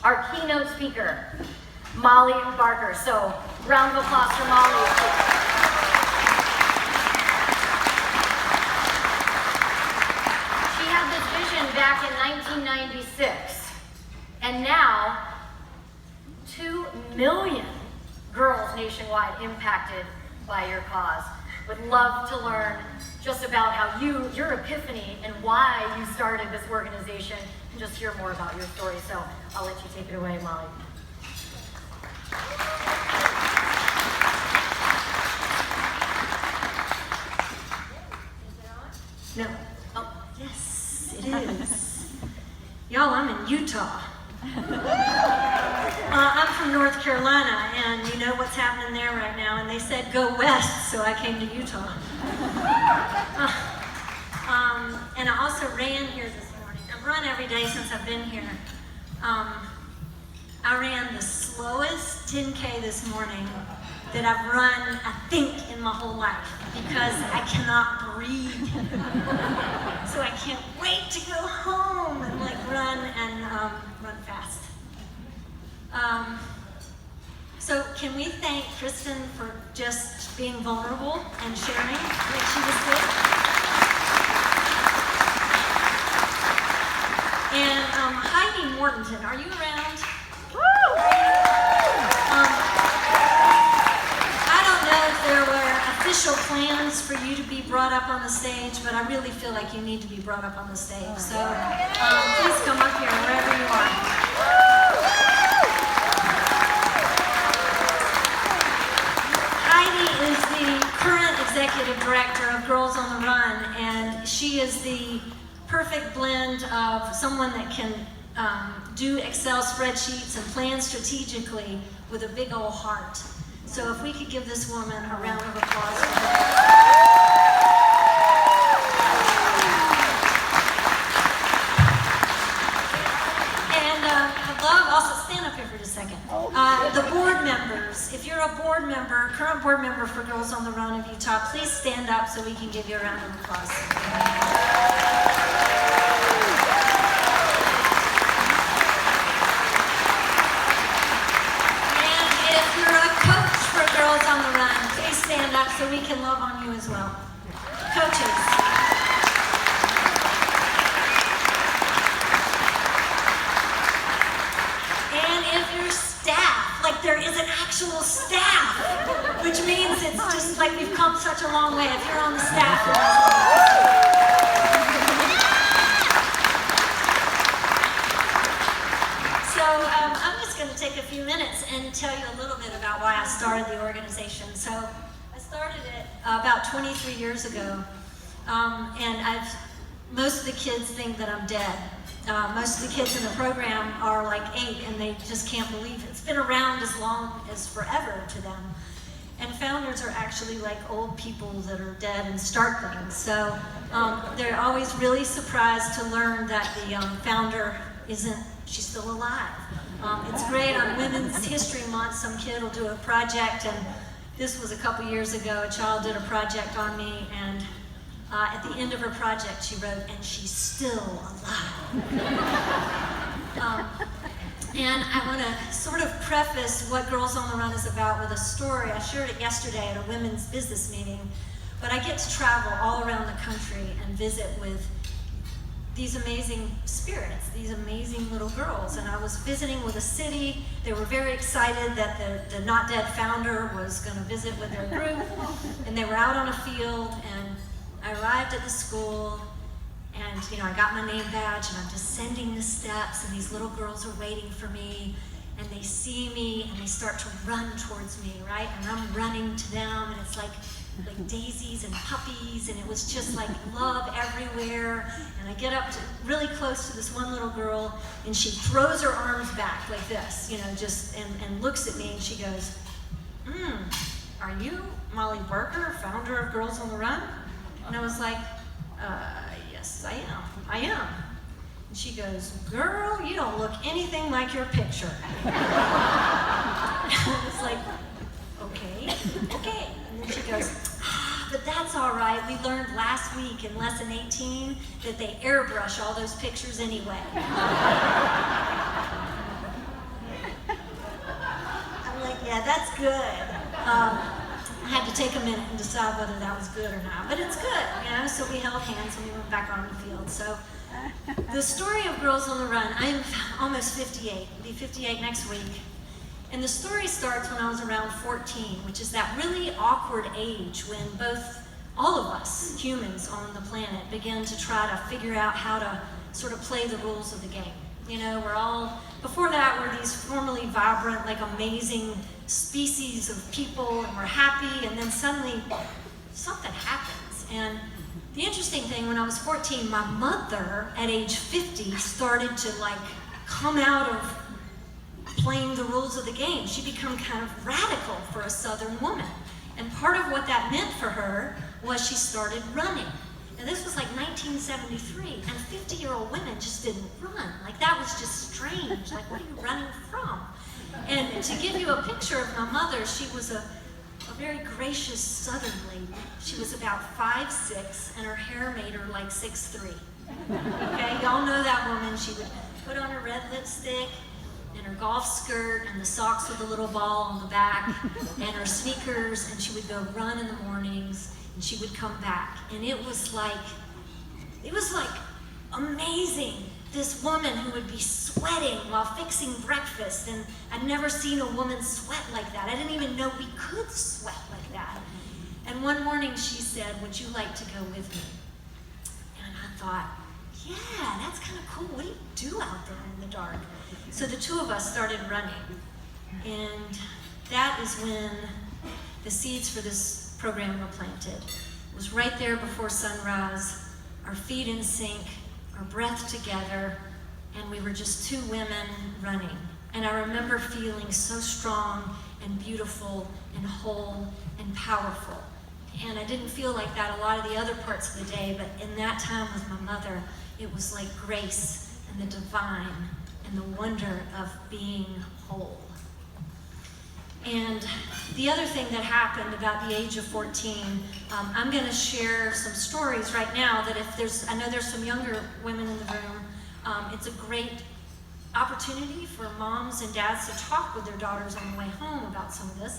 our keynote speaker, Molly Barker. So, round of applause for Molly. She had this vision back in 1996, and now 2 million girls nationwide impacted by your cause. Would love to learn just about how your epiphany and why you started this organization, and just hear more about your story. So I'll let you take it away, Molly. No. Oh, yes, it is. Y'all, I'm in Utah. I'm from North Carolina, and you know what's happening there right now, and they said go west, so I came to Utah. And I also ran here this morning. I've run every day since I've been here. I ran the slowest 10K this morning that I've run, I think, in my whole life, because I cannot breathe. So I can't wait to go home and run fast. So can we thank Kristen for just being vulnerable and sharing like she just did? And Heidi Mortensen, are you around? I don't know if there were official plans for you to be brought up on the stage, but I really feel like you need to be brought up on the stage. So please come up here wherever you are. Heidi is the current executive director of Girls on the Run, and she is the perfect blend of someone that can do Excel spreadsheets and plan strategically with a big old heart. So if we could give this woman a round of applause for her. And I'd love, also stand up here for just a second. The board members, if you're a board member, current board member for Girls on the Run of Utah, please stand up so we can give you a round of applause. Girls on the Run, please stand up so we can love on you as well. Coaches. And if you're staff, like there is an actual staff, which means it's just like we've come such a long way. If you're on the staff, I'm just going to take a few minutes and tell you a little bit about why I started the organization. So I started it about 23 years ago, and most of the kids think that I'm dead. Most of the kids in the program are like 8, and they just can't believe it. It's been around as long as forever to them. And founders are actually like old people that are dead and start things. So they're always really surprised to learn that the founder she's still alive. It's great on Women's History Month, some kid will do a project, and this was a couple years ago, a child did a project on me, and at the end of her project she wrote, and she's still alive. And I want to sort of preface what Girls on the Run is about with a story. I shared it yesterday at a women's business meeting, but I get to travel all around the country and visit with these amazing spirits, these amazing little girls. And I was visiting with a city. They were very excited that the Not Dead founder was going to visit with their group, and they were out on a field, and I arrived at the school, and I got my name badge, and I'm descending the steps, and these little girls are waiting for me, and they see me, and they start to run towards me, right? And I'm running to them, and it's like daisies and puppies, and it was just like love everywhere. And I get up really close to this one little girl, and she throws her arms back like this, and looks at me, and she goes, are you Molly Barker, founder of Girls on the Run? And I was like, yes, I am. And she goes, girl, you don't look anything like your picture. And I was like, okay. And then she goes, but that's all right. We learned last week in lesson 18 that they airbrush all those pictures anyway. good. I had to take a minute and decide whether that was good or not, but it's good, you know, so we held hands and we went back on the field. So the story of Girls on the Run, I'm almost 58, I'll be 58 next week. And the story starts when I was around 14, which is that really awkward age when all of us, humans on the planet, begin to try to figure out how to sort of play the rules of the game. You know, before that, we're these formally vibrant, like amazing species of people, and we're happy, and then suddenly something happens. And the interesting thing, when I was 14, my mother, at age 50, started to come out of playing the rules of the game. She became kind of radical for a Southern woman. And part of what that meant for her was she started running. And this was 1973, and 50-year-old women just didn't run. That was just strange. What are you running from? And to give you a picture of my mother, she was a very gracious Southern lady. She was about 5'6", and her hair made her 6'3". Okay, y'all know that woman. She would put on her red lipstick, and her golf skirt, and the socks with the little ball on the back, and her sneakers, and she would go run in the mornings, and she would come back. And it was amazing. This woman who would be sweating while fixing breakfast, and I'd never seen a woman sweat like that. I didn't even know we could sweat like that. And one morning she said, "Would you like to go with me?" And I thought, yeah, that's kind of cool. What do you do out there in the dark? So the two of us started running. And that is when the seeds for this program were planted. It was right there before sunrise, our feet in sync, our breath together, and we were just two women running. And I remember feeling so strong and beautiful and whole and powerful. And I didn't feel like that a lot of the other parts of the day, but in that time with my mother, it was like grace and the divine and the wonder of being whole. And the other thing that happened about the age of 14, I'm going to share some stories right now that I know there's some younger women in the room, it's a great opportunity for moms and dads to talk with their daughters on the way home about some of this.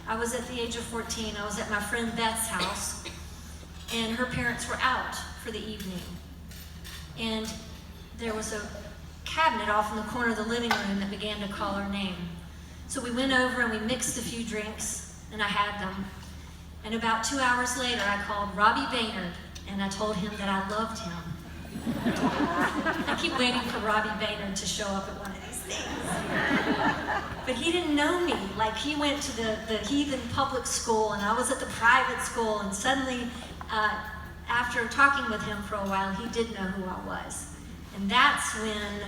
I was at the age of 14, I was at my friend Beth's house, and her parents were out for the evening. And there was a cabinet off in the corner of the living room that began to call our name. So we went over and we mixed a few drinks, and I had them. And about 2 hours later, I called Robbie Baynard, and I told him that I loved him. I keep waiting for Robbie Baynard to show up at one of these things. But he didn't know me. He went to the heathen public school, and I was at the private school, and suddenly, after talking with him for a while, he did know who I was. And that's when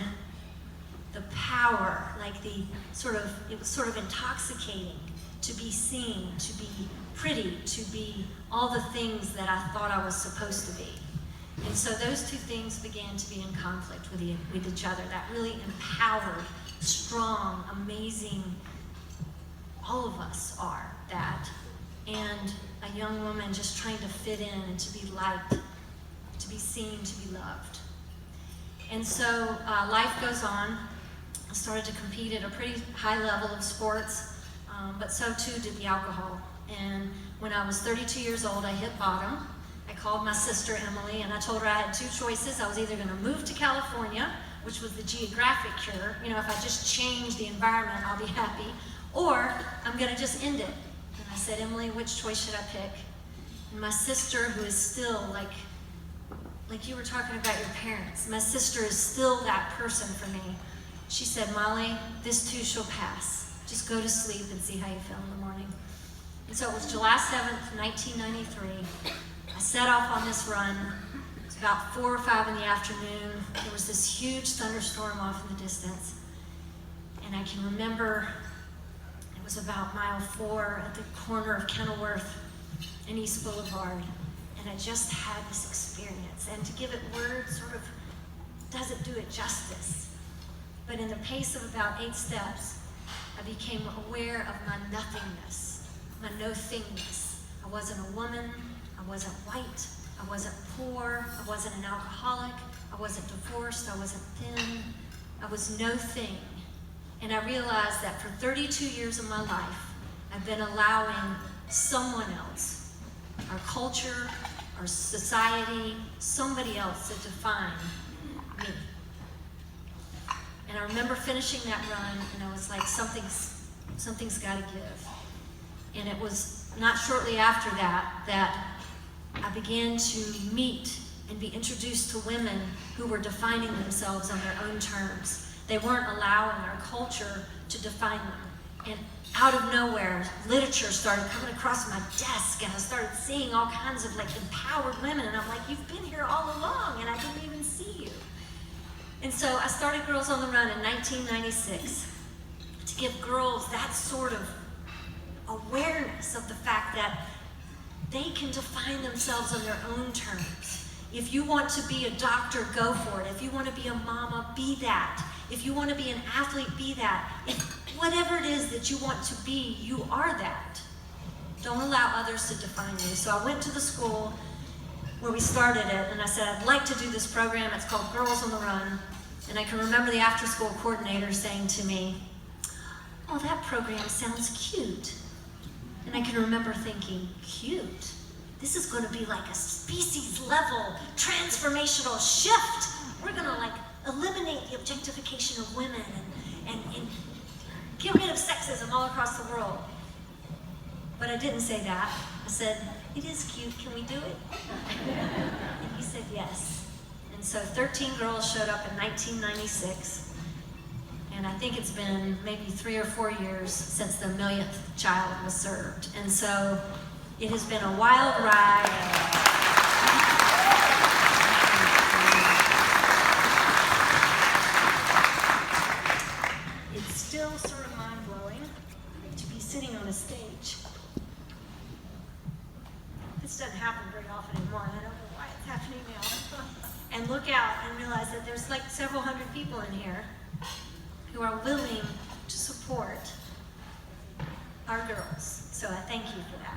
the power, it was sort of intoxicating to be seen, to be pretty, to be all the things that I thought I was supposed to be. And so those two things began to be in conflict with each other. That really empowered, strong, amazing, all of us are that. And a young woman just trying to fit in and to be liked, to be seen, to be loved. And so life goes on. I started to compete at a pretty high level of sports, but so too did the alcohol. And when I was 32 years old, I hit bottom. I called my sister Emily, and I told her I had two choices. I was either going to move to California, which was the geographic cure. You know, if I just change the environment, I'll be happy. Or I'm going to just end it. And I said, Emily, which choice should I pick? And my sister, who is still like you were talking about your parents, my sister is still that person for me. She said, Molly, this too shall pass. Just go to sleep and see how you feel in the morning. And so it was July 7th, 1993. I set off on this run. It was about 4 or 5 in the afternoon. There was this huge thunderstorm off in the distance. And I can remember it was about mile 4 at the corner of Kenilworth and East Boulevard. And I just had this experience. And to give it words sort of doesn't do it justice. But in the pace of about 8 steps, I became aware of my nothingness, my no-thingness. I wasn't a woman, I wasn't white, I wasn't poor, I wasn't an alcoholic, I wasn't divorced, I wasn't thin, I was no thing. And I realized that for 32 years of my life, I've been allowing someone else, our culture, our society, somebody else to define me. And I remember finishing that run, and I was like, something's got to give. And it was not shortly after that that I began to meet and be introduced to women who were defining themselves on their own terms. They weren't allowing our culture to define them. And out of nowhere, literature started coming across my desk, and I started seeing all kinds of like empowered women, and I'm like, you've been here all along, and I didn't even see you. And so I started Girls on the Run in 1996 to give girls that sort of awareness of the fact that they can define themselves on their own terms. If you want to be a doctor, go for it. If you want to be a mama, be that. If you want to be an athlete, be that. If whatever it is that you want to be, you are that. Don't allow others to define you. So I went to the school where we started it, and I said, I'd like to do this program. It's called Girls on the Run. And I can remember the after-school coordinator saying to me, oh, that program sounds cute. And I can remember thinking, cute? This is going to be like a species-level transformational shift. We're going to like eliminate the objectification of women and get rid of sexism all across the world. But I didn't say that. I said, it is cute, can we do it? And he said yes. And so 13 girls showed up in 1996. And I think it's been maybe 3 or 4 years since the 1,000th child was served. And so it has been a wild ride. It's still sort of mind-blowing to be sitting on a stage. This doesn't happen very often anymore, and I don't know why it's happening now. And look out and realize that there's like several hundred people in here who are willing to support our girls. So I thank you for that.